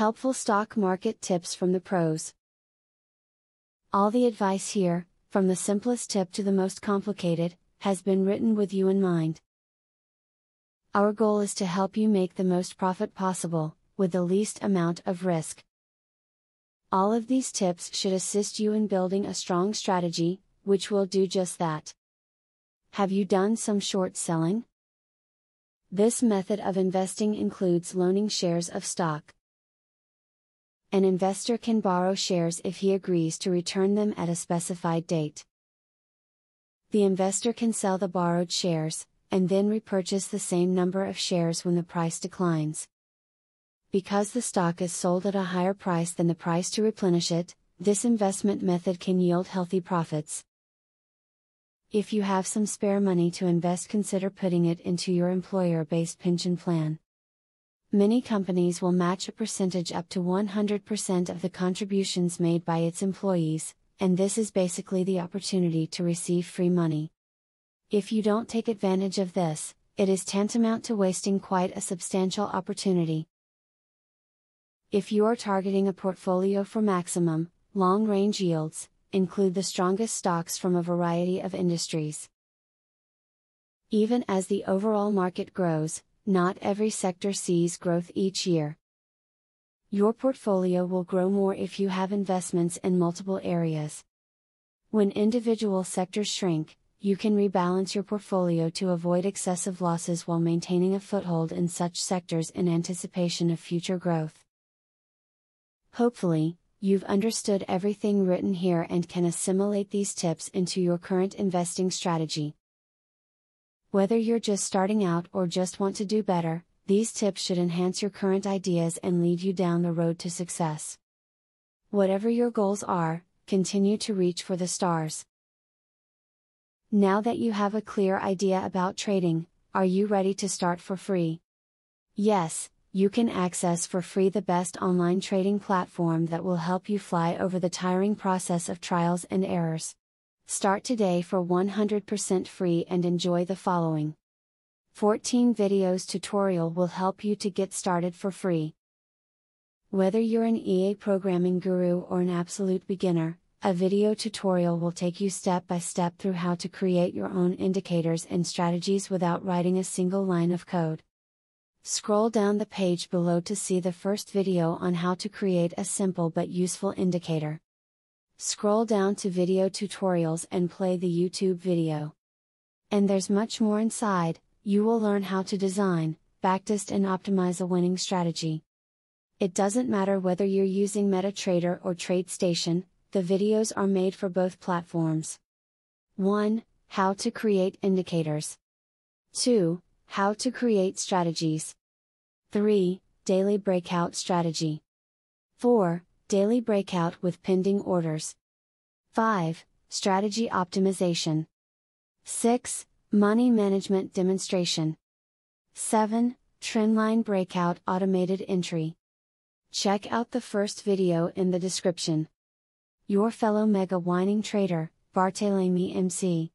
Helpful stock market tips from the pros. All the advice here, from the simplest tip to the most complicated, has been written with you in mind. Our goal is to help you make the most profit possible, with the least amount of risk. All of these tips should assist you in building a strong strategy, which will do just that. Have you done some short selling? This method of investing includes loaning shares of stock. An investor can borrow shares if he agrees to return them at a specified date. The investor can sell the borrowed shares, and then repurchase the same number of shares when the price declines. Because the stock is sold at a higher price than the price to replenish it, this investment method can yield healthy profits. If you have some spare money to invest, consider putting it into your employer-based pension plan. Many companies will match a percentage up to 100% of the contributions made by its employees, and this is basically the opportunity to receive free money. If you don't take advantage of this, it is tantamount to wasting quite a substantial opportunity. If you are targeting a portfolio for maximum, long-range yields, include the strongest stocks from a variety of industries. Even as the overall market grows, not every sector sees growth each year. Your portfolio will grow more if you have investments in multiple areas. When individual sectors shrink, you can rebalance your portfolio to avoid excessive losses while maintaining a foothold in such sectors in anticipation of future growth. Hopefully, you've understood everything written here and can assimilate these tips into your current investing strategy. Whether you're just starting out or just want to do better, these tips should enhance your current ideas and lead you down the road to success. Whatever your goals are, continue to reach for the stars. Now that you have a clear idea about trading, are you ready to start for free? Yes, you can access for free the best online trading platform that will help you fly over the tiring process of trials and errors. Start today for 100% free and enjoy the following 14 videos tutorial will help you to get started for free. Whether you're an EA programming guru or an absolute beginner, a video tutorial will take you step by step through how to create your own indicators and strategies without writing a single line of code. Scroll down the page below to see the first video on how to create a simple but useful indicator. Scroll down to video tutorials and play the YouTube video. And there's much more inside. You will learn how to design, backtest and optimize a winning strategy. It doesn't matter whether you're using MetaTrader or TradeStation, the videos are made for both platforms. 1. How to create indicators. 2. How to create strategies. 3. Daily breakout strategy. 4. Daily breakout with pending orders. 5. Strategy optimization. 6. Money management demonstration. 7. Trendline breakout automated entry. Check out the first video in the description. Your fellow mega winning trader, Barthelemy MC.